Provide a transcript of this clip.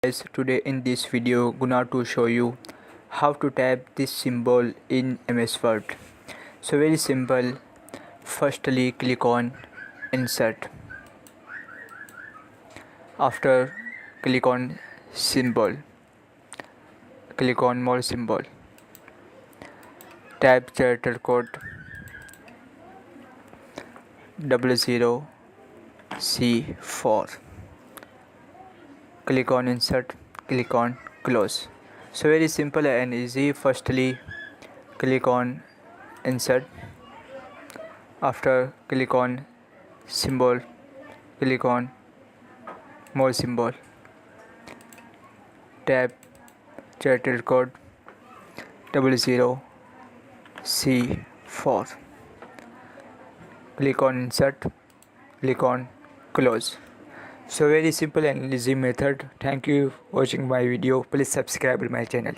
Guys, today in this video gonna to show you how to type this symbol in MS Word. So very simple. Firstly click on insert. After click on symbol. Click on more symbol. Type character code 00C4. Click on insert, click on close. So very simple and easy. Firstly click on insert. After click on symbol, click on more symbol. Tap character code 00C4. Click on insert, click on close. So very simple and easy method. Thank you for watching my video. Please subscribe my channel.